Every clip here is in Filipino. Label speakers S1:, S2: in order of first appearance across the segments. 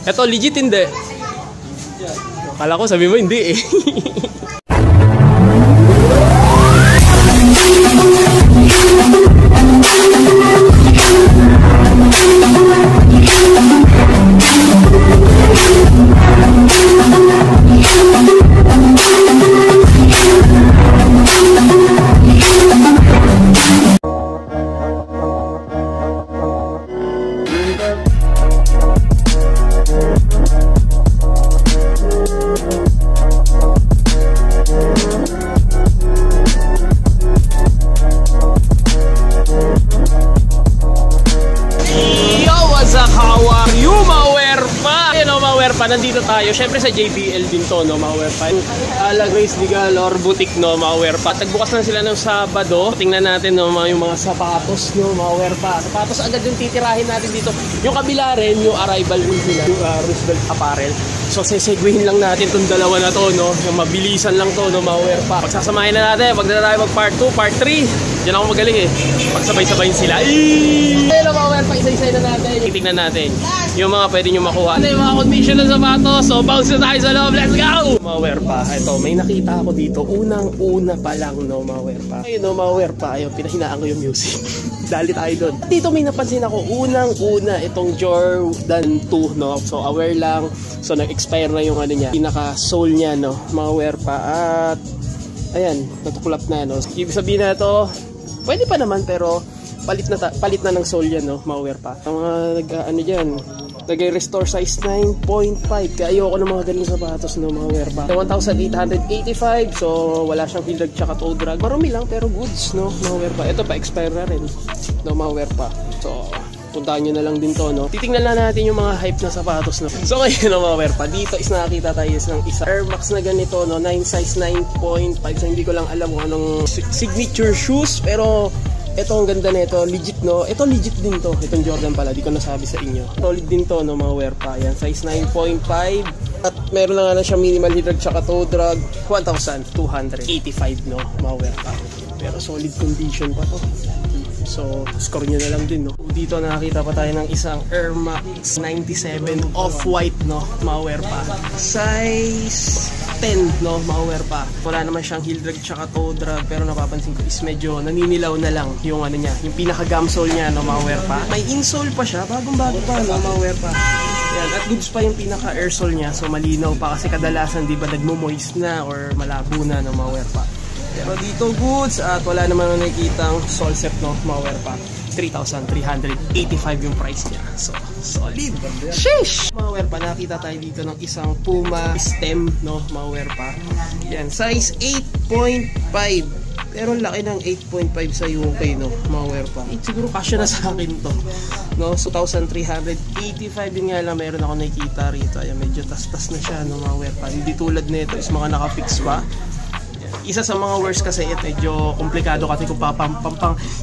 S1: Ito, legit hindi. Akala ko sabi mo hindi eh. Nandito tayo, syempre sa JBL din to, no, mga werpa. Ala Grace Digalor Boutique, no, mga werpa. Tagbukas na sila ng Sabado. Tingnan natin, no, yung mga sapatos, no, mga werpa. Sapatos agad yung titirahin natin dito. Yung kabila rin, yung arrival rin sila, yung Roosevelt Apparel. So, sesegwihin lang natin itong dalawa na to, no. Yung mabilisan lang to, no, mga werpa. Pagsasamahin na natin, pag na tayo mag part 2, part 3. Diyan ako magaling eh. Pagsabay-sabayin sila. Hello, mga werpa, isa-isa na natin. Tingnan natin yung mga pwede nyo makuha. Ano yung mga condition ng sapatos? So, bounce na tayo sa loob. Let's go! Mga werpa, ito, may nakita ako dito. Unang-una pa lang, no, mga werpa. Ayun, no, mga werpa. Ayun, pinahinaan ko yung music. Dali tayo doon. Dito may napansin ako. Unang-una, itong Jordan 2, no. So, aware lang. So, nag-expire na yung ano niya. Pinaka-sole niya, no, mga werpa. At, ayan, natuklap na, no. So, ibig sabihin na ito, pwede pa naman, pero palit na ng sole yan, no, mga werpa. Ang mga ano dyan, nag-restore size 9.5. Kaya ayoko ng mga ganun sapatos, no, mga werpa. 1,885. So wala siyang heel drag tsaka toe drag. Marumi lang pero goods, no, mga werpa. Ito pa expire na rin, no, mga werpa. So puntahan nyo na lang din to, no. Titingnan na natin yung mga hype na sapatos, no. So ngayon, no, mga werpa, dito is nakakita tayo ng isa Air Max na ganito, no, 9 size 9.5. So hindi ko lang alam kung anong signature shoes, pero ito ang ganda nito, legit, no. Ito legit din to. Itong Jordan pala, di ko nasabi sa inyo. Solid din to, no, mga werpa. Yan, size 9.5. At meron lang na siya minimal heel drag tsaka toe drag. 1,285, no, mga werpa. Pero solid condition pa to. So, score nyo na lang din, no. Dito nakakita pa tayo ng isang Air Max 97 off-white, no, mga werpa. Size 10, no, mga werpa. Wala naman siyang heel drag tsaka toe drag, pero napapansin ko is medyo naninilaw na lang yung ano niya, yung pinaka-gum sole niya, no, mga werpa. May insole pa siya, bagong-bago pa, no, mga werpa. Yan, at goods pa yung pinaka-air sole niya, so malinaw pa kasi kadalasan, di ba, nagmo-moist na or malabo na, no, mga werpa. Pero dito goods at wala naman na nakikitang sole set, no, mga werpa. 3,385 yung price niya. So, solid. Sheesh! Mga werpa, nakita tayo dito ng isang Puma stem, no, mga werpa. Yan, size 8.5. Pero laki ng 8.5 sa UK, no, mga werpa. Siguro kasya na sa akin to, no. So 1,385 din nga lang meron ako nakikita rito. Ayan, medyo tas-tas na siya, no, mga werpa. Hindi tulad nito is mga naka-fix pa. Isa sa mga worst kasi medyo komplikado kasi kung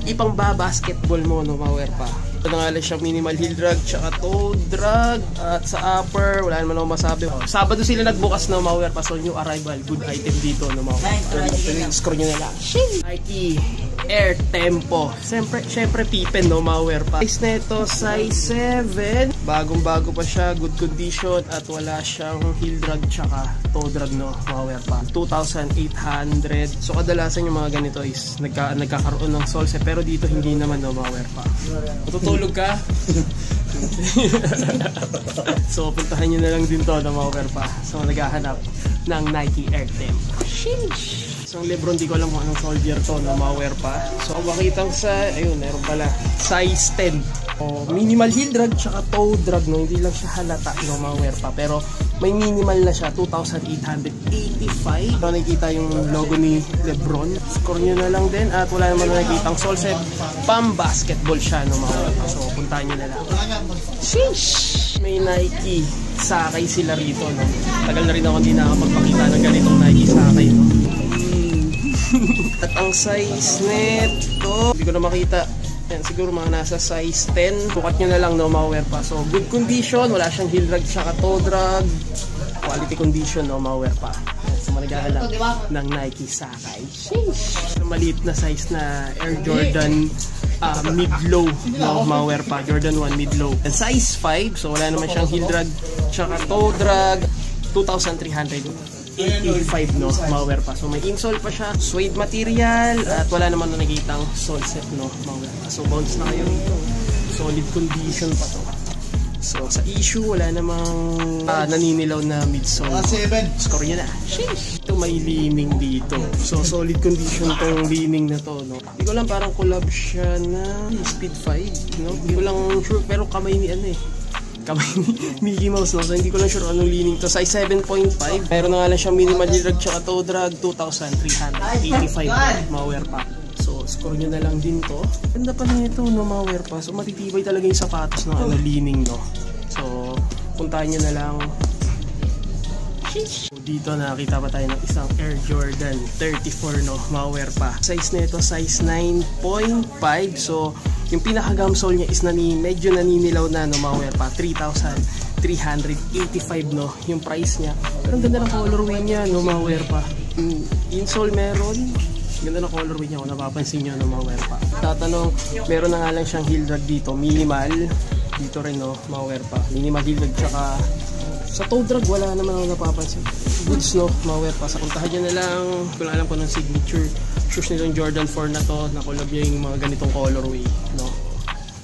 S1: ipang basketball mo, no, mga werpa. Ito na nga lang siyang minimal heel drag tsaka toe drag. At sa upper wala naman ako masabi. Sabado sila nagbukas, no, mga werpa. So new arrival, good item dito, no, mga werpa. Score nyo na lang. Nike Air Tempo. Siyempre Pippen, no, mga werpa. Size neto size 7. Bagong-bago pa siya, good condition at wala siyang heel drag tsaka toe drag, no, mga werpa. 2,800. So kadalasan yung mga ganito is nagkakaroon ng sole set, pero dito hindi naman, no, mga werpa. Matutulog ka? So puntahan nyo na lang din to, no, mga werpa. So naghahanap ng Nike Air Tempo. Sheesh! Isang Lebron, di ko alam kung anong soldier to, no, mga werpa. So makitang sa, ayun, meron pala size 10. O, minimal heel drag tsaka toe drag, no. Hindi lang siya halata, no, mga werpa. Pero may minimal na siya, 2,885. So nakikita yung logo ni Lebron. Score nyo na lang din. At wala naman nakikitang sole set. Pam basketball siya, no, mga werpa. So puntahan nyo na lang. Sheesh! May Nike Sakay sila rito, no. Tagal na rin ako hindi nakapagpakita ng ganitong Nike Sakay, no. At ang size neto, hindi ko na makita. Yan, siguro mga nasa size 10. Bukat nyo na lang, no, mga werpa. So good condition, wala siyang heel drag tsaka toe drag. quality condition, no, mga wear pa. So managahanap ng Nike Sakai. So, maliit na size na Air Jordan mid-low, no, mga wear pa. Jordan 1 mid-low. And size 5, so wala naman siyang heel drag, tsaka toe drag, 2,385, no, mga wear pa. So may insole pa siya, suede material, at wala naman na nakitang sole set, no, mga wear pa. So bounce na kayo rito. Solid condition pa to. So sa issue, wala namang naninilaw na midsole. Score nyo na. Sheesh! Ito may leaning dito. So solid condition tong leaning na to, no? Hindi ko lang, parang collab siya na Speed 5, no? Hindi ko lang sure, pero kamay ni ano eh. Kamay ni Mickey Mouse, no? So hindi ko lang sure anong leaning to. Size 7.5. Meron na nga lang siyang minimal drag tsaka toe drag, 2,385 mga wear pa. So, score nyo na lang din to. Ganda pa na ito, no, mga wear pa. So, matitibay talaga yung sapatos ng ano, leaning, no. So, puntahan nyo na lang. So, dito nakakita pa tayo ng isang Air Jordan 34, no, mga wear pa. Size na ito, size 9.5. So, yung pinaka-gum sole niya is medyo naninilaw na, no, mga wear pa. 3,385, no, yung price niya. Pero ang ganda ng colorway niya, no, mga wear pa. Insole meron. Ganda na colorway niya kung napapansin nyo ng mga wear pa. Tatanong, meron na nga lang siyang heel drag dito, minimal. Dito rin, no, mga wear pa. Minimal heel drag, tsaka sa toe drag wala naman ako napapansin. Goods, no, mga wear pa. Sa puntahan nyo na lang, kung alam ko ng signature shoes nitong Jordan 4 na to, na collab niya yung mga ganitong colorway, no.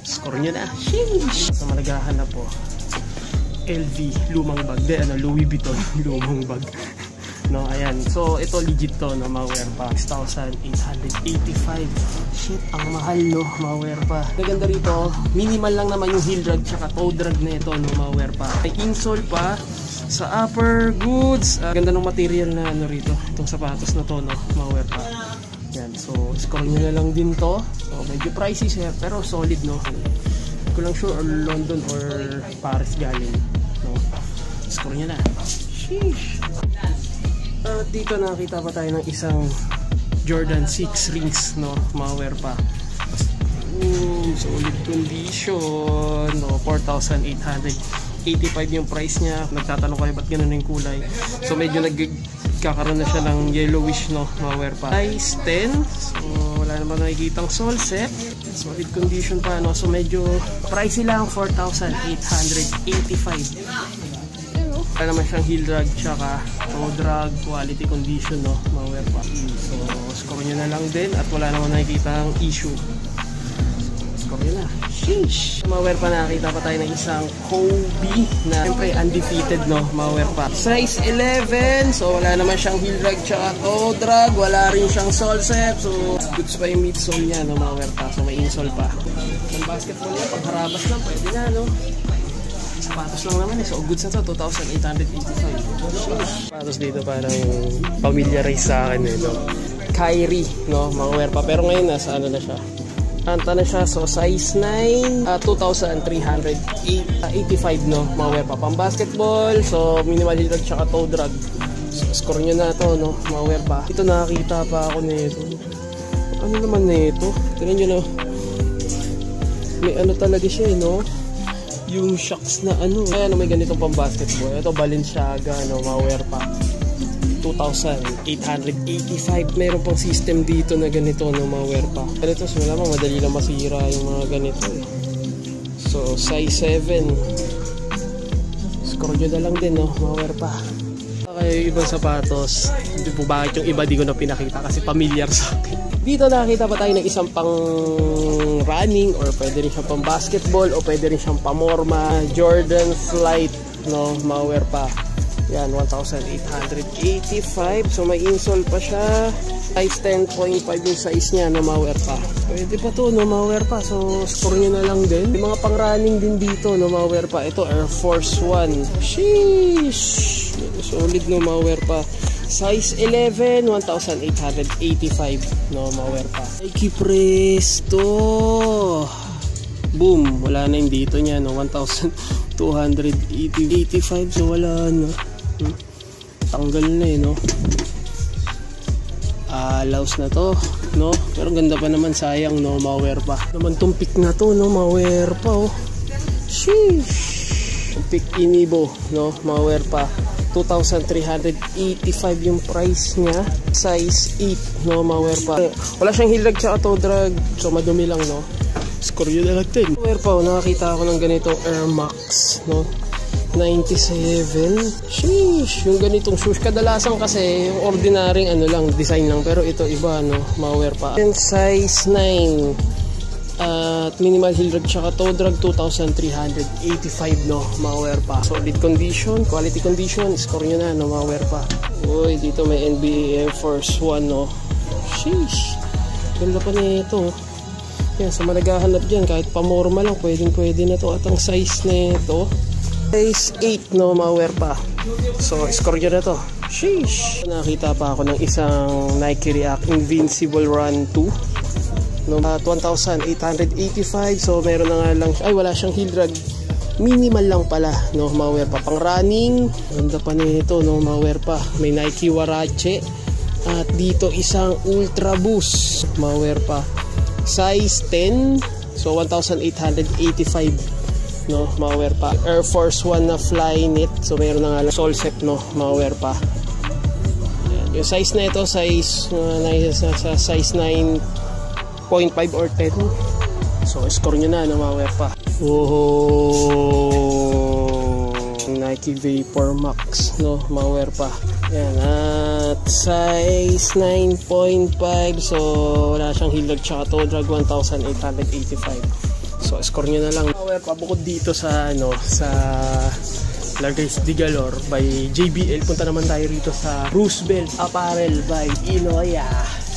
S1: Score nyo na. Sheesh! Sa malagahanap po, LV, lumang bag. Louis Vuitton, lumang bag. No, ayan. So, ito legit to, no, mga wear pa. 6,885. Shit, ang mahal, no, mga wear pa. Gaganda rito, minimal lang naman yung heel drag tsaka toe drag na ito, no, mga wear pa. May insole pa sa upper goods. Ganda ng material na ano rito, itong sapatos na to, no, mga wear pa. Yan, so, score nyo na lang din to. So, medyo pricey siya, pero solid, no. Hindi ko lang sure or London or Paris galing, no. Score nyo na. Sheesh! At dito nakita pa tayo ng isang Jordan 6 rings, no, mga wear pa. Solid condition, no, 4,885 yung price niya. Nagtatanong kayo ba't ganun yung kulay. So medyo nagkakaroon na siya ng yellowish, no, mga wear pa. Size 10, so wala naman nakikitang sole set. Solid condition pa, no, so medyo pricey lang, 4,885. Wala naman siyang heel drag tsaka toe drag, quality condition, no, mga wear pa. So, score nyo na lang din at wala naman nakikita ang issue. Score nyo na. Sheesh! Mga wear pa, nakakita pa tayo ng isang Kobe na siyempre undefeated, no, mga wear pa. Size 11, so wala naman siyang heel drag tsaka toe drag, wala rin siyang sole set. So, goods pa yung midsole niya, no, mga wear pa. So, may insole pa. Yung basketball niya, pagharabas lang, pwede na, no. Sapatos lang naman eh. So, goods na to, 2,885. Sapatos dito parang familiarize sa akin eh, no? Kyrie, no? Mga wear pa. Pero ngayon, nasa ano na siya? Anta na siya. So, size 9, 2,385, no? Mga wear pa. Pang basketball. So, minimal drag tsaka toe drag. So, score nyo na to, no? Mga wear pa. Ito nakakita pa ako nito. Ano naman nito? Tignan nyo, no? May ano talaga siya, no? Yung shocks na ano. Ayan, may ganitong pang basketball. Ito Balenciaga, no, mga wear pa. 2,885. Meron pang system dito na ganito, no, mga wear pa. Pero ito, so malamang madali lang masira yung mga ganito eh. So, size 7. Score nyo na lang din, no, mga wear pa. Kaya yung ibang sapatos, hindi po bakit yung iba di ko na pinakita kasi familiar sa akin. Dito nakakita pa tayo ng isang pang running or pwede rin siyang pang basketball o pwede rin siyang pamorma. Jordan Flight, no, mga wear pa. Yan, 1,885. So may insole pa siya. Size 10.5 yung size niya, no, mga wear pa. Pwede pa to, no, mga wear pa. So score nyo na lang din. May mga pang running din dito, no, mga wear pa. Ito Air Force 1. Sheesh! Solid, no, mga wear pa. Size 11, 1,885, no, mga wear pa. Nike Presto. Boom, wala na yung dito niya, no, 1,285. So wala na. Tanggal na eh, no. Laos na to, no. Pero ganda pa naman, sayang, no, mga wear pa. Naman tong pick na to, no, mga wear pa, oh. Sheesh. Pick Inibo, no, mga wear pa. 2,385 yung price niya. Size 8, no, malware pa. Wala siyang heel drag tsaka toe drag, so madumi lang, no. Score yun na lang din. Malware pa, nakakita ako ng ganitong Air Max, no. 97. Sheesh, yung ganitong shoes kadalasan kasi yung ordinaryong ano lang, design lang, pero ito iba, no, malware pa. And size 9 at minimal heel drag tsaka toe drag, 2,385, no, malware pa. Solid condition, quality condition, score nyo na, no, malware pa. Uy, dito may NBA Air Force 1, no. Sheesh, ganda pa nito. Yan, sa managahanap dyan, kahit pamorma lang, pwede na to. At ang size nito size 8, no, malware pa. So, score nyo na to. Sheesh, nakita pa ako ng isang Nike React Invincible Run 2, no, at 1,885. So meron na nga lang, ay wala siyang heel drag, minimal lang pala, no, malware pa. Pang running, ganda pa nito, no, malware pa. May Nike Warache at dito isang Ultra Boost, malware pa. Size 10, so 1,885, no, malware pa. Air Force 1 na Flyknit, so meron na nga lang Solsep, no, malware pa. Yan. Yung size na ito, size size 9.5 or 10. So score nyo na, no, malware pa. Oh, Nike Vapor Max, no, malware pa. Yan, at size 9.5, so wala siyang heel drag tsaka toe drag, 1,885. So score nyo na lang, malware pa. Bukod dito sa ano, sa Largays de Galor by JBL, punta naman tayo rito sa Roosevelt Apparel by Inoya,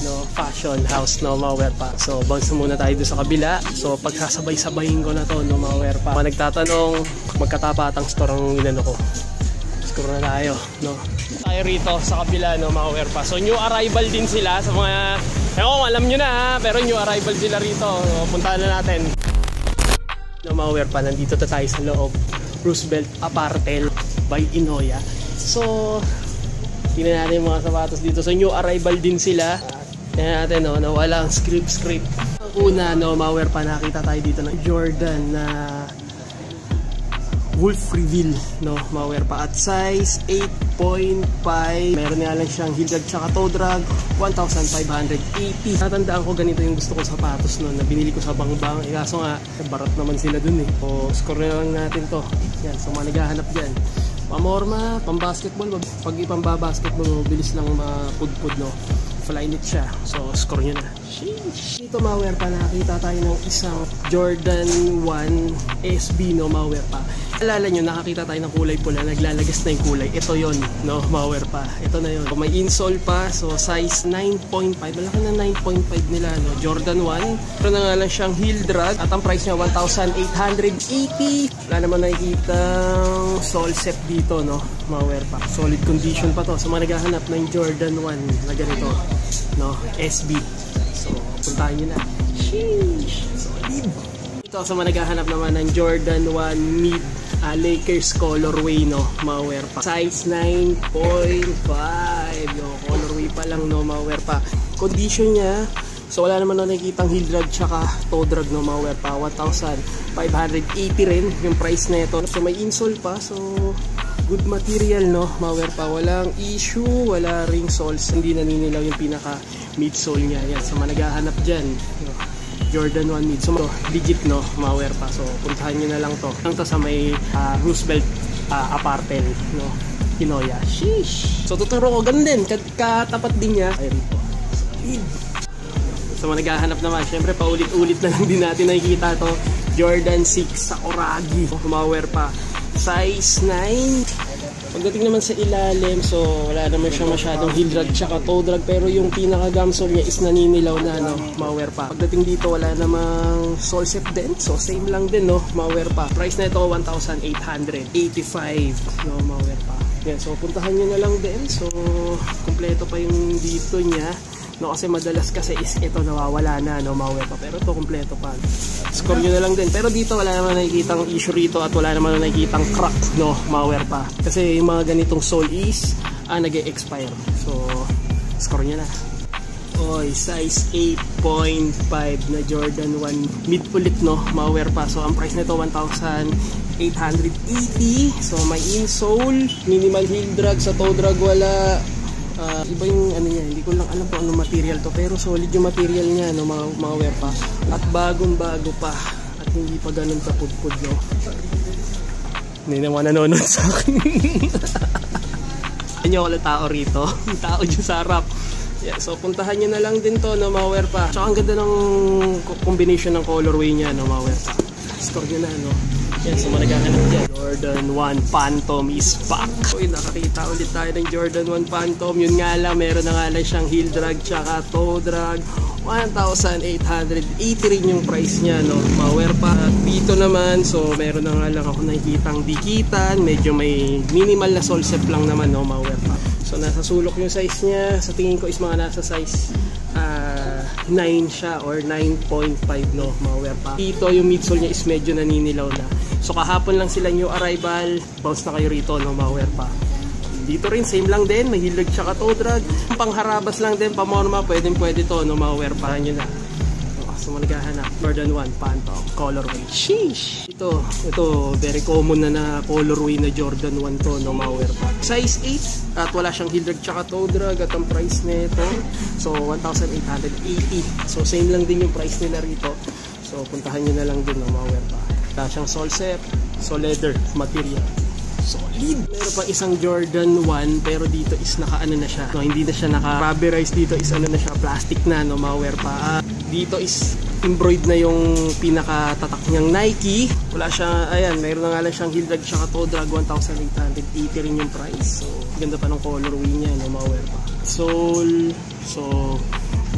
S1: no, fashion house, no, malware pa. So bounce muna tayo doon sa kabila. So pagsasabay-sabayin ko na to, no, malware pa. Nagtatanong magkatapatang store ang inano ko, score na tayo, no. Tayo rito sa kabila, no, malware pa. So new arrival din sila sa mga, alam nyo na, pero new arrival sila rito, no. Puntahan na natin, no, malware pa. Nandito tayo sa loob Roosevelt Apparel by Inoya. So tingnan natin yung mga sapatos dito. So new arrival din sila. Tingnan natin, no, na walang script. Ang una, no, malware pa, nakita tayo dito ng Jordan na Wolf Reveal, no, malware pa. At size 8.5, meron nga lang siyang heel drag tsaka toe drag, 1,580. Natandaan ko ganito yung gusto ko sapatos, no, na binili ko sa Bangbang. Kaso nga barat naman sila dun, eh. So score na lang natin to. Yan, so mga naghahanap dyan, pamorma, pang basketball. Pag ipang-basketball, bilis lang mapudpud, no. Flyknit siya, so score nyo na. Sheesh. Dito, malware pa, nakita tayo ng isang Jordan 1 SB, no, malware pa. Alala nyo, nakakita tayo ng kulay pula, naglalagas na yung kulay. Ito yon, no, malware pa. Ito na yun. May insole pa, so size 9.5. Malaki na 9.5 nila, no. Jordan 1. Pero na nga lang siyang heel drag. At ang price niya, 1,880. Wala naman nakikitang Solsep dito, no, malware pa. Solid condition pa to. So mga naghahanap ng Jordan 1 na ganito, no, SB. So puntahan nyo na. Sheesh. Solid. Ito sa mga naghahanap naman ng Jordan 1 Mid Lakers colorway, no, malware pa. Size 9.5. Yung colorway pa lang, no, malware pa. Condition niya, so wala naman na nakikitang heel drag tsaka toe drag, no, malware pa. 1,580 rin yung price na ito. So may insole pa, so good material, no, malware pa. Walang issue, wala ring soles, hindi naninilaw yung pinaka midsole niya. Yan, so managahanap dyan, no, Jordan 1 mid. So legit, no, malware pa. So puntahan nyo na lang to. Lang to sa may Roosevelt Apparel, no, Inoya. Sheesh. So tuturo ko, ganun din, katapat din niya. Ayun po. So managahanap naman, syempre paulit-ulit na lang din natin nakikita to. Jordan 6 sa Oragi, malware pa. Size 9. Pagdating naman sa ilalim, so wala naman siya masyadong heel drag tsaka toe drag, pero yung pinaka gamsole niya is naninilaw na, no, malware pa. Pagdating dito wala namang Solsep din, so same lang din, no, malware pa. Price na ito 1,885, no, malware pa. Yan, so puntahan nyo na lang din. So kompleto pa yung dito niya, no, kasi madalas kasi is ito nawawala na, no, malware pa, pero ito kompleto pa. Score nyo na lang din, pero dito wala naman nakikitang issue rito at wala naman nakikitang crack, no, malware pa, kasi yung mga ganitong sole is nag-e-expire. So score nyo na. Oy, size 8.5 na Jordan 1 mid ulit, no, malware pa. So ang price nito 1,880. 1,880. So may insole, minimal heel drag, sa toe drag wala. Iba yung ano niya, hindi ko lang alam kung anong material to, pero solid yung material niya, no, mga wear pa. At bagong bago pa, at hindi pa ganun kapudpud, no. Hindi naman nanonood sa akin. Ano ako lang tao rito, tao dyan sa harap. Yeah, so puntahan nyo na lang din to, no, mga wear pa. So ang ganda ng combination ng colorway niya, no, mga wear pa. Score nyo na, no. Yan, so managahanap dyan. Jordan 1 Phantom is back. Uy, nakakita ulit tayo ng Jordan 1 Phantom. Yun nga lang, meron na nga lang siyang heel drag tsaka toe drag. 1,880 rin yung price niya, no. Power pa. At dito naman, so meron na nga lang ako nakikitang dikitan. Medyo may minimal na sole set lang naman, no, power pa. So nasa sulok yung size niya. Sa tingin ko is mga nasa size 9 siya or 9.5, no, mga wear pa. Dito yung midsole niya is medyo naninilaw na. So kahapon lang sila new arrival, bounce na kayo rito, no, mga wear pa. Dito rin same lang din, may heel drag tsaka toe drag. Pangharabas lang din, pamorma, pwede to, no, mga wear pa nyo na. So malagahanap, Jordan 1 Phantom colorway. Sheesh! Ito very common na colorway na Jordan 1 to, no, mga wear pa. Size 8 at wala siyang heel drag tsaka toe drag at ang price nito so 1,880. So same lang din yung price nila rito. So puntahan nyo na lang din, no, mga wear pa. Wala siyang sole set, so leather material. Solid! Meron pang isang Jordan 1 pero dito is naka-ano na siya, no, hindi na siya naka-rubberized. Dito is ano na siya, plastic na, no, mga wear pa. Dito is embroidered na yung pinakatatak niyang Nike. Wala siya, ayan, meron na nga lang siyang heel drag tsaka toe drag. 1,880 rin yung price. So ganda pa ng colorway niya, no, mga wear pa. Sole, so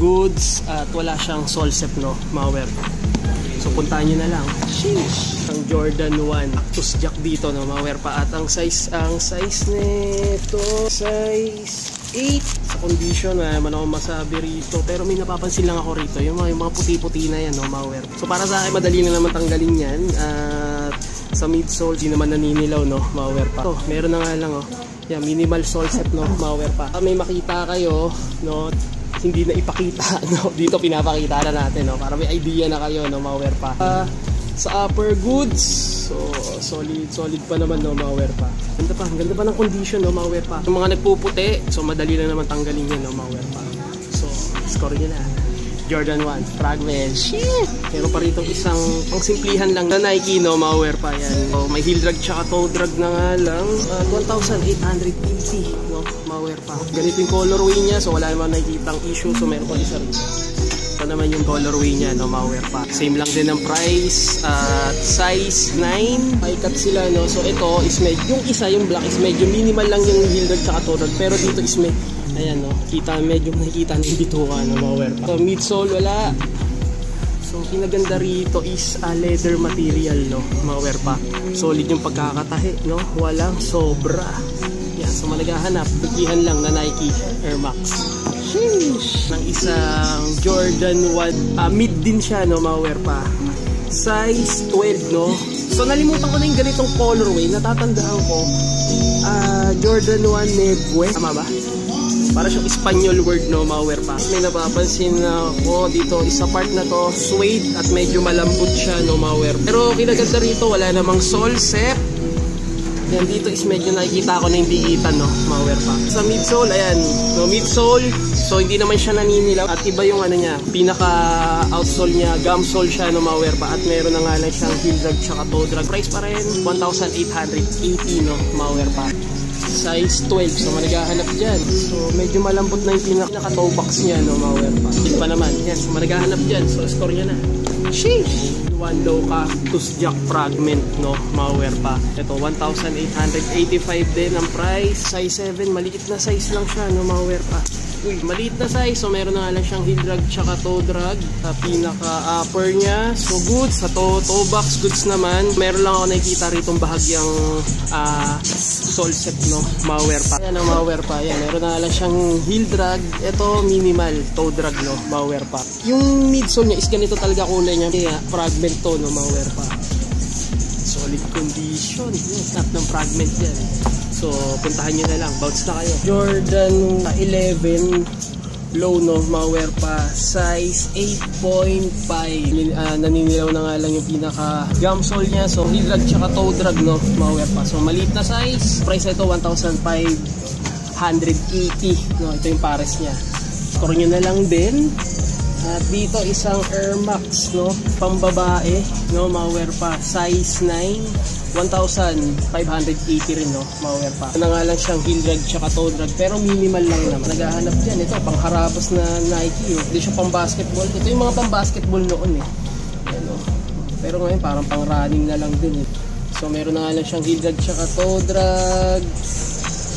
S1: goods at wala siyang sole set, no, mga wear pa. So puntahan nyo na lang. Sheesh! Ang Jordan 1 Cactus Jack dito, no, mga wear pa. At ang size nito size 8. Sa condition wala naman ako masabi rito, pero may napapansin lang ako rito, yung mga puti-puti na yan, no, mga wear. So para sa akin madali na naman tanggalin yan. At sa midsole di naman naninilaw, no, mga wear pa. So meron na nga lang, oh, yan, minimal sole set, no, mga wear pa. May makita kayo, no, hindi na ipakita, no, dito pinapakita na natin, no, para may idea na kayo, no, mga wear pa. Sa upper goods, so solid pa naman, no, mga wear pa. Ganda pa ng condition, no, mga wear pa. Yung mga nagpuputi, so madali lang naman tanggalin yan, no, mga wear pa. So score nyo na Jordan 1 fragment. Shit! Pero pa rito isang pang simplihan lang na Nike, no, mga wear pa yan. So may heel drag tsaka toe drag na nga lang. 1,880, no, mga wear pa. Ganito yung colorway niya, so wala naman nakikitang issue. So meron pa isa rito. Ito naman yung colorway niya, no, mga wear pa. Same lang din ang price at size 9. High cut sila, no. So ito is medyo, yung isa, yung black is medyo minimal lang yung heel drag tsaka toe drag. Pero dito is may, ayan, no, medyo nakikita ng bituka, no, mga wear pa. So midsole wala. So kinaganda rito is leather material, no, mga wear pa. Solid yung pagkakatahi, no, walang sobra. Yan, so malagahanap, bigyan lang na Nike Air Max. Sheesh! Ng isang Jordan 1, mid din siya, no, mga wear pa. Size 12, no. So nalimutan ko na yung ganitong colorway. Natatandaan ko Jordan 1 Nebue, tama ba? Para siyang Espanyol word, no, mga wear pa. May napapansin ako dito, isa part na to suede at medyo malambot siya, no, mga wear. Pero kinaganda rito, wala namang sole set. Yan, dito is medyo nakikita ko na yung dikitan, no, mga wear pa. Sa midsole, ayan, no, midsole. So hindi naman siya naninilaw. At iba yung ano niya, pinaka outsole niya, gum sole siya, no, mga wear pa. At meron na nga lang siyang heel drag tsaka toe drag. Price pa rin 1,880, no, mga wear pa. Size 12, so managahanap dyan. So medyo malambot na yung pinaka-toe box niya, no, mga wear pa. Hindi pa naman, yan, so managahanap dyan. So score niya na. Sheesh! One low Cactus Jack fragment, no, mga wear pa. Ito 1,885 din ang price. Size 7, maliit na size lang siya, no, mga wear pa. Uy, maliit na size. So meron na nga lang siyang heel drag tsaka toe drag sa pinaka upper niya. So goods, sa toe box goods naman. Meron lang ako nakikita rito bahagyang sole set, no, mga wear pa. Ayan ang mga wear pa. Ayan, meron na nga lang siyang heel drag. Ito minimal toe drag, no, mga wear pa. Yung midsole niya is ganito talaga kulay niya. Kaya fragment to, no, mga wear pa. Solid condition. Yan, snap ng fragment yan. So puntahan nyo na lang, bounce na kayo. Jordan 11 low, no, malware pa. Size 8.5. Naninilaw na nga lang yung pinaka gum sole niya. So heel drag tsaka toe drag, no, malware pa. So maliit na size. Price ito 1,580, no. Ito yung pares niya. Score nyo na lang din. At dito isang Air Max, no, pambabae, no, malware pa. Size 9, 1,580 rin, no, malware pa. Ano nga lang siyang heel drag tsaka toe drag, pero minimal lang naman. Naghahanap dyan, ito pang harabas na Nike, oh. Hindi siya pang basketball. Ito yung mga pang basketball noon, eh. Ano, pero ngayon parang pang running na lang din, eh. So meron na nga lang siyang heel drag tsaka toe drag.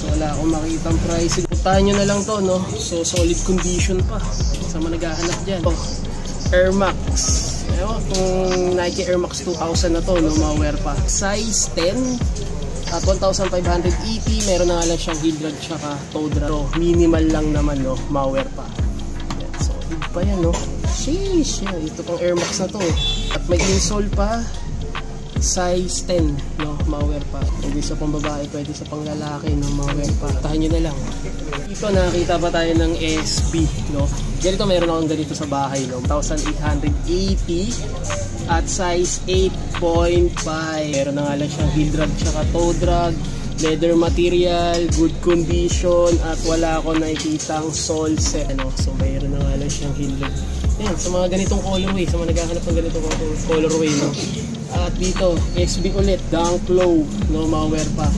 S1: So wala akong makitang price. Puntahan nyo na lang to, no. So solid condition pa sa mga naghahanap dyan. Oh, Air Max. Ewan, kung Nike Air Max 2000 na to, no, malware pa. Size 10 at 1,580. Meron na nga lang siyang heel drag tsaka toe drag. So minimal lang naman, no, malware pa. Yan, solid pa yan, no. Sheesh, yan. Ito pang Air Max na to. At may insole pa. Size 10, no, malware pa. Hindi sa pambabae, pwede sa panglalaki, no, malware pa. Tahan nyo na lang. Dito nakita pa tayo ng SB, no. Ganito meron akong ganito sa bahay, no. 1,880 at size 8.5. Meron na nga lang siyang heel drag tsaka toe drag. Leather material, good condition, at wala akong nakikitang sole set, no. So meron na nga lang siyang heel drag. Ayan, sa mga ganitong colorway, sa mga naghahanap ng ganitong colorway, no. At dito, SB ulit, Dunk Low, no, malware pa.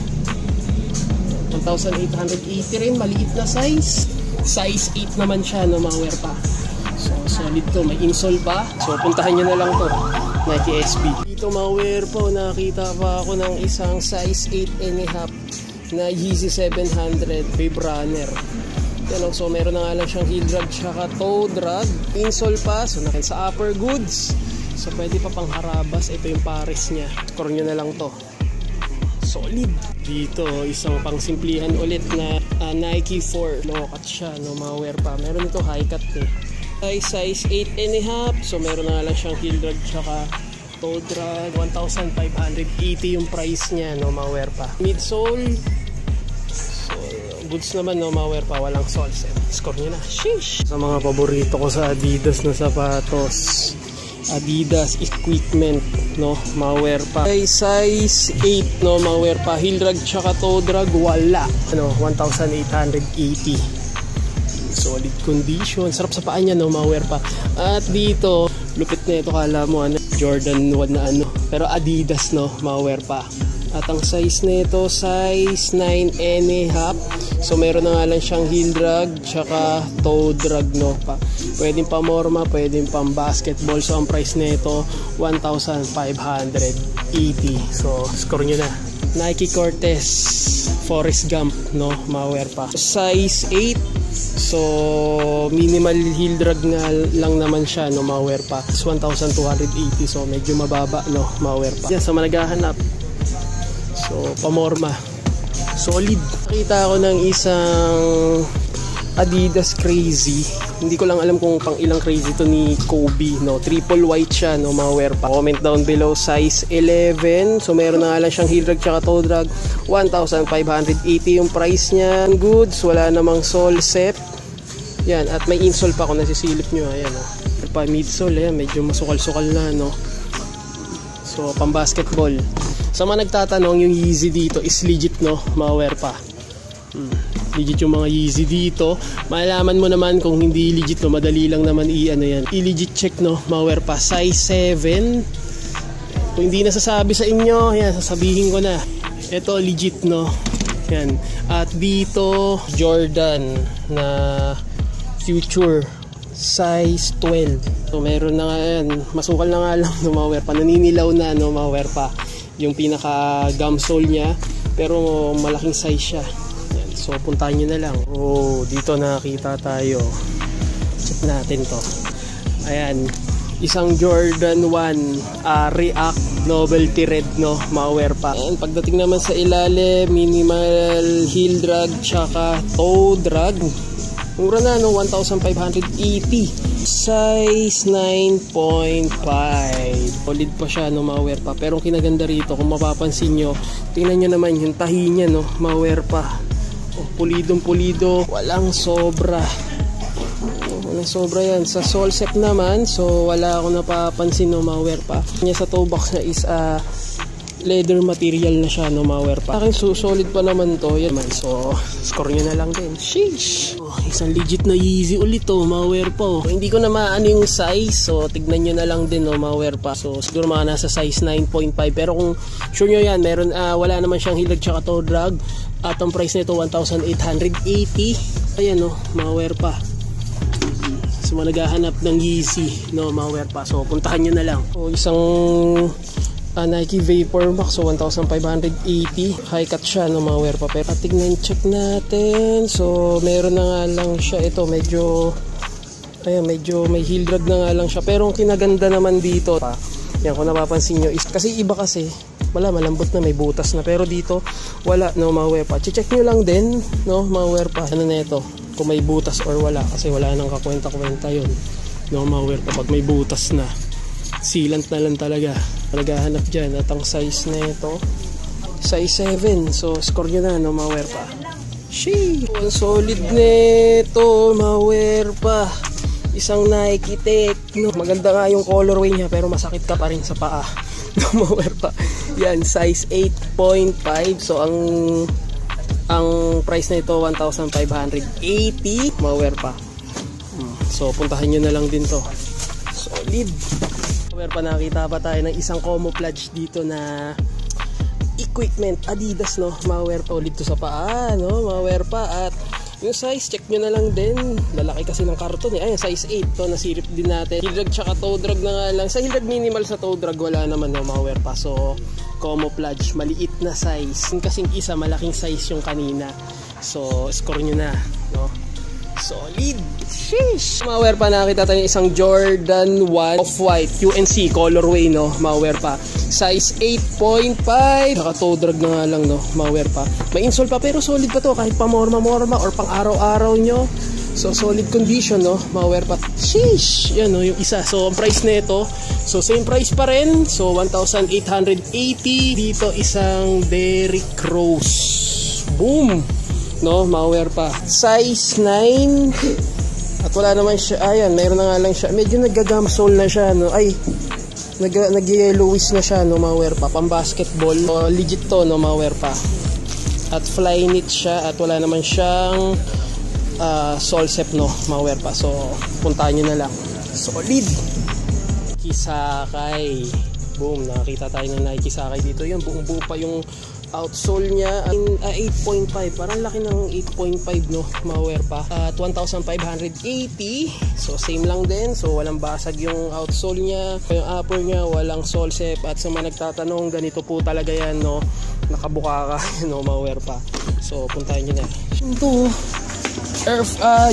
S1: 1,880 rin, maliit na size. Size 8 naman siya, no, malware pa. So, solid to, may insole pa. So, puntahan nyo na lang to, Nike SB. Dito, malware po, nakita pa ako ng isang size 8.5 na Yeezy 700 Babe Runner. Yan, so, meron na nga lang siyang heel drag tsaka toe drag. Insole pa, so nakita sa upper goods. So pwede pa pang harabas. Ito yung pares niya. Score nyo na lang to. Solid. Dito isang pang simplihan ulit na Nike 4. Low cut siya, no, malware pa. Meron ito high cut, eh. Size 8.5. So meron na lang siyang heel drag tsaka toe drag. 1,580 yung price niya, no, malware pa. Midsole, so goods naman, no, malware pa. Walang sole set. Score nyo na. Sheesh. Sa mga paborito ko sa Adidas na sapatos, Adidas equipment, no, malware pa. Size 8, no, malware pa. Heel drag tsaka toe drag, wala. Ano, 1,880. Solid condition. Sarap sa paa niya, no, malware pa. At dito, lupit na ito, kala mo, ano, Jordan 1 na ano. Pero Adidas, no, malware pa. At ang size nito, size 9.5. So meron na nga lang siyang heel drag tsaka toe drag, no, pa. Pwedeng pa morma, pwedeng pang basketball. So ang price nito 1,580. So score nyo na. Nike Cortez Forrest Gump, no, malware pa. Size 8. So minimal heel drag nga lang naman siya, no, malware pa. 1,280. So medyo mababa, no, malware pa. Yan, sa managahanap. So pamorma, solid. Nakita ako ng isang Adidas Crazy. Hindi ko lang alam kung pang ilang crazy to ni Kobe, no. Triple white siya, no, malware pa. Comment down below, size 11. So meron na nga lang siyang heel drag tsaka toe drag. 1,580 yung price niya. Goods, wala namang sole set. Yan, at may insole pa kung nasisilip nyo. Ayan, oh. Pa midsole, ayan, medyo masukal-sukal na, no. So pang basketball. Sa mga nagtatanong, yung Yeezy dito is legit, no, malware pa. Legit yung mga Yeezy dito. Malalaman mo naman kung hindi legit, no, madali lang naman i-ano yan. I-legit check, no, malware pa. Size 7. Kung hindi nasasabi sa inyo, yan, sasabihin ko na. Ito legit, no. Yan. At dito, Jordan na Future size 12. So meron na nga yan. Masukal na nga lang, no, malware pa. Naninilaw na, no, malware pa yung pinaka gum sole niya, pero malaking size siya. Yan. So puntahan nyo na lang. Oh, dito nakita tayo. Check natin to. Ayan, isang Jordan 1 React Novelty Red, no, malware pa. And pagdating naman sa ilalim, minimal heel drag tsaka toe drag. Mura na, no, 1,580. Size 9.5. Solid pa siya, no, malware pa. Pero kinaganda rito, kung mapapansin nyo, tingnan nyo naman yung tahi niya, no, malware pa. Oh, pulidong pulido, walang sobra. Ng sobra yan. Sa Solsep naman, so wala akong napapansin no mga wear pa. Niya sa toe box na is leather material na siya no mga wear pa. Akin solid pa naman to. Yan man. So score nyo na lang din. Sheesh! Oh, isang legit na Yeezy ulit to mga wear pa. Oh. Hindi ko na maano yung size. So tignan nyo na lang din no mga wear pa. So siguro mga nasa size 9.5. Pero kung sure nyo yan, meron, wala naman siyang hilag tsaka toe drag. At ang price nito 1,880. Ayan no mga wear pa. So mga naghahanap ng Yeezy no mga wear pa. So puntahan nyo na lang. So isang Nike Vapor Max, so 1,580. High cut siya no mga wear pa. Pero tignan check natin. So meron na nga lang siya ito, medyo ayan, medyo may heel drag na nga lang siya. Pero ang kinaganda naman dito, yan kung napapansin nyo is kasi iba kasi wala, malambot na, may butas na. Pero dito wala no mga wear pa. Check nyo lang din no mga wear pa. Ano na ito, kung may butas or wala, kasi wala nang kakwenta-kwenta yun no mga wear pa pag may butas na. Sealant na lang talaga naghahanap dyan. At ang size na ito size 7. So score nyo na no mga wear pa. Sheesh! Ang solid nito mga wear pa. Isang Nike Tech no? Maganda nga yung colorway niya pero masakit ka pa rin sa paa no mga wear pa. Yan, size 8.5. So ang price na ito 1,580 mga wear pa. So puntahan nyo na lang din to. Solid. Wear pa, nakita pa tayo ng isang camouflage dito na equipment Adidas no mga wear pa. Ulit to sa paa no mga wear pa. At yung size check nyo na lang din, lalaki kasi ng karton eh. Ayan, size 8 to, nasirip din natin. Heel drag tsaka toe drag na nga lang. Sa heel drag minimal, sa toe drag wala naman no mga wear pa. So camouflage, maliit na size. Yung kasing isa malaking size yung kanina. So score nyo na no. Solid. Sheesh! Mga wear pa, nakita tayo isang Jordan 1 Off-White UNC colorway no mga wear pa. Size 8.5. Naka toe drag na nga lang no mga wear pa. May insole pa pero solid pa to kahit pa morma or pang araw-araw nyo. So solid condition no mga wear pa. Sheesh! Yan no yung isa. So ang price nito, so same price pa rin. So 1,880. Dito isang Derrick Rose. Boom! No, mga wear pa. Size 9. At wala naman siya. Ayan, mayroon na nga lang siya. Medyo nag-gum sole na siya, no. Ay, nag-yellowish na siya, no, mga wear pa. Pang-basketball. So, legit to, no, mga wear pa. At fly knit siya. At wala naman siyang Solsep, no, mga wear pa. So, puntahan nyo na lang. Solid. Kisakay. Boom, nakakita tayo ng Nike Kisakay dito. Yung buong-buo pa yung outsole niya. 8.5. Parang laki ng 8.5 no mga wear pa. At 1,580. So same lang din. So walang basag yung outsole niya. Yung upper niya walang Solsep. At sa mga nagtatanong, ganito po talaga yan no. Nakabuka ka no mga wear pa. So puntahan nyo na. Ito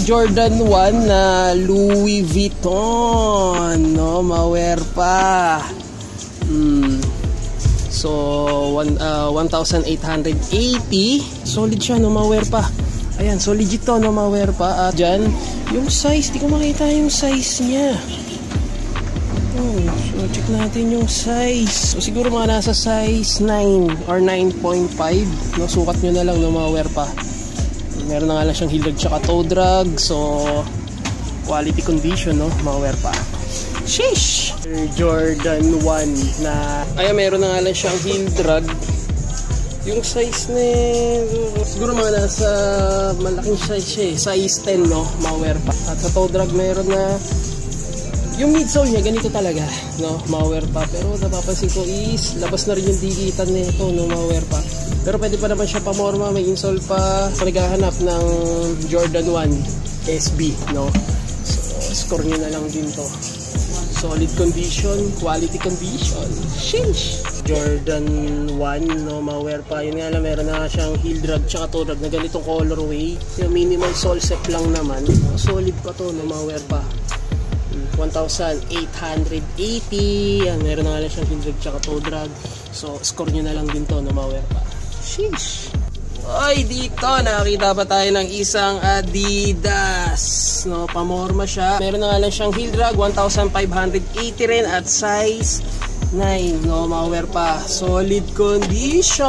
S1: Jordan 1 na Louis Vuitton no mga wear pa. So 1,880. Solid siya no mga wear pa. Ayan, so legit to no mga wear pa. At dyan yung size, di ko makita yung size niya. So check natin yung size. So siguro mga nasa size 9 or 9.5 no. Sukat nyo na lang no mga wear pa. Meron na nga lang siyang heel drag tsaka toe drag. So quality condition no mga wear pa. Sheesh! Jordan 1 na ayan, meron na nga lang siyang heel drag. Yung size na siguro mga nasa malaking size siya eh. Size 10 no mga wear pa. At sa toe drag meron na yung midsole niya ganito talaga no mga wear pa. Pero napapansin ko is labas na rin yung digitan nito no mga wear pa. Pero pwede pa naman siya pamorma, may insole pa. Naghahanap ng Jordan 1 SB no. So score nyo na lang din to. Solid condition, quality condition. Sheesh! Jordan 1 no mga wear pa. Yun nga lang, meron na siyang heel drag tsaka toe drag na ganitong colorway. Yung minimal Solsep lang naman. Solid pa to no mga wear pa. 1,880. Yan, meron na nga lang siyang heel drag tsaka toe drag. So score nyo na lang din to no mga wear pa. Sheesh! Oy, dito nakita pa tayo ng isang Adidas no, pamorma siya. Meron na nga lang siyang heel drag, 1,580 rin at size 9, no, mga pa. Solid condition.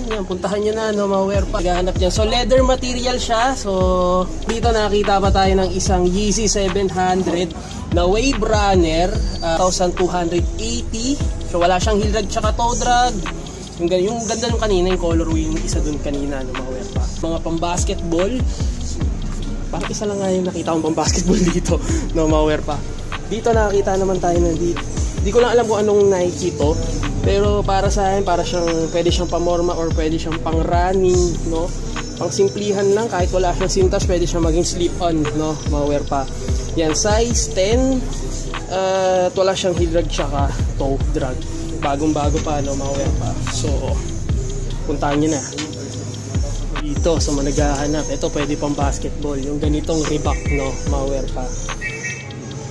S1: Yan, puntahan nyo na, no, mga pa. Gahanap yan. So, leather material siya. So, dito nakakita pa tayo ng isang Yeezy 700 na Wave Runner, 1,280. So, wala siyang heel drag tsaka toe drag. Yung ganda nung kanina, yung colorway yung isa dun kanina, no, mga pa. Mga pang-basketball. Parang isa lang nga yung nakita kong pang-basketball dito, no, mga pa. Dito nakakita naman tayo ng dito. Di ko lang alam kung anong Nike to, pero para sa akin, pwede siyang pamorma or pwede siyang pang running, no? Pang simplihan lang, kahit wala siyang sintas, pwede siyang maging slip-on, no? Mga pa. Yan, size 10, at wala siyang heel drag tsaka toe drag. Bagong-bago pa, no, mga pa. So, puntahan nyo na. Dito, sa mga naghahanap, ito pwede pang basketball, yung ganitong Reebok, no, mga pa.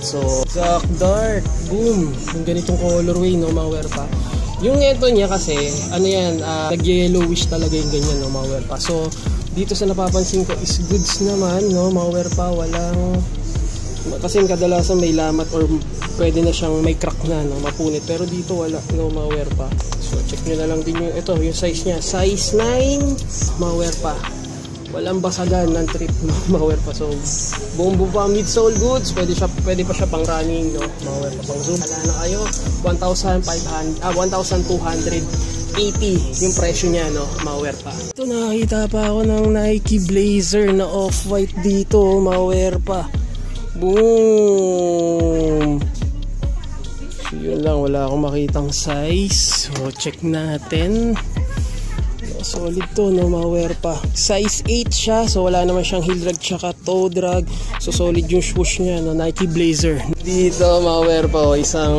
S1: So, Zach Dark, boom, yung ganitong colorway, no, mga pa. Yung ito niya kasi, ano yan, nag-yellowish talaga yung ganyan, no, mga pa. So, dito sa napapansin ko is goods naman, no, mga pa, walang, kasi kadalasan may lamat or pwede na siyang may crack na, no, mapunit. Pero dito wala, no, mga pa. So, check nyo na lang din yung, ito, yung size niya, size 9, mga pa. Walang basagan ng trip, no, mga pa. So, buong pa, midsole goods, pwede pa siya pang running, no, mga pa, pang zoom. Wala na kayo, 1,280 yung presyo niya, no, mga pa. Ito, nakakita pa ako ng Nike Blazer na off-white dito, mga pa. Boom! So, yun lang, wala akong makitang size. So, check natin. Solid to, no, mga pa. Size 8 siya, so wala naman siyang heel drag tsaka toe drag. So, solid yung swoosh niya, no, Nike Blazer. Dito, mga pa, isang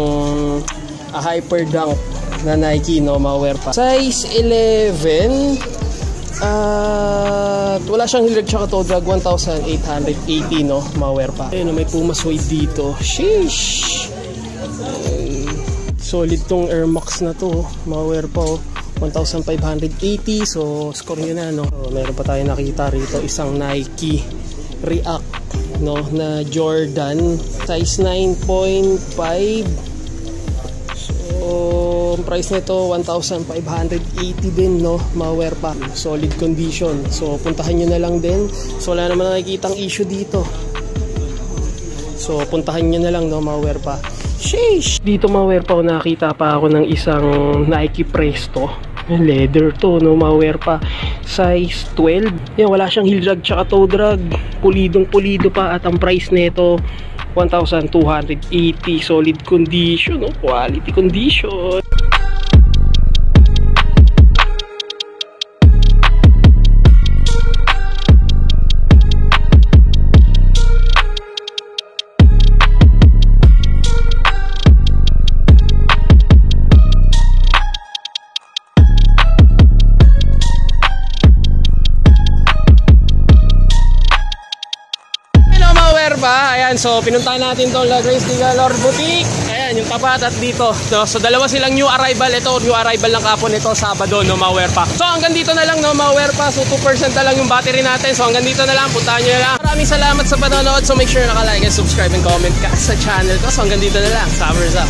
S1: Hyper Dunk na Nike, no, mga pa. Size 11. Wala siyang heel drag tsaka toe drag, 1,880, no, mga pa. Ayun, may Puma suede dito. Sheesh! Solid tong Air Max na to, mga pa, 1,580. So, score nyo na, no. So, meron pa tayo nakita rito, isang Nike React, no, na Jordan, size 9.5. So, price nito 1,580 din, no, mga pa. Solid condition. So, puntahan nyo na lang din. So, wala naman nakikitang issue dito. So, puntahan nyo na lang, no, mga pa. Sheesh! Dito, mga pa, nakita pa ako ng isang Nike Presto. Leather to, no, mga pa. Size 12. Yan, wala siyang heel drag tsaka toe drag. Pulidong pulido pa. At ang price nito 1,280. Solid condition, no? Quality condition. Ayan, so pinuntahan natin tong La Grace de Galore Boutique. Ayan, yung tapat at dito. So dalawa silang new arrival. Ito, new arrival ng kapon ito, Sabado, no, mga pa. So hanggang dito na lang, no, mga pa. So 2% na lang yung battery natin. So hanggang dito na lang, puntahan nyo na lang. Maraming salamat sa panonood. So make sure naka-like and subscribe and comment ka sa channel ko. So hanggang dito na lang. Summers up.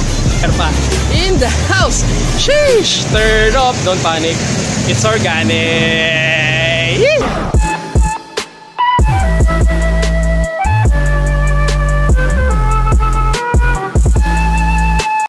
S1: Pa in the house. Sheesh! Turn off. Don't panic. It's organic.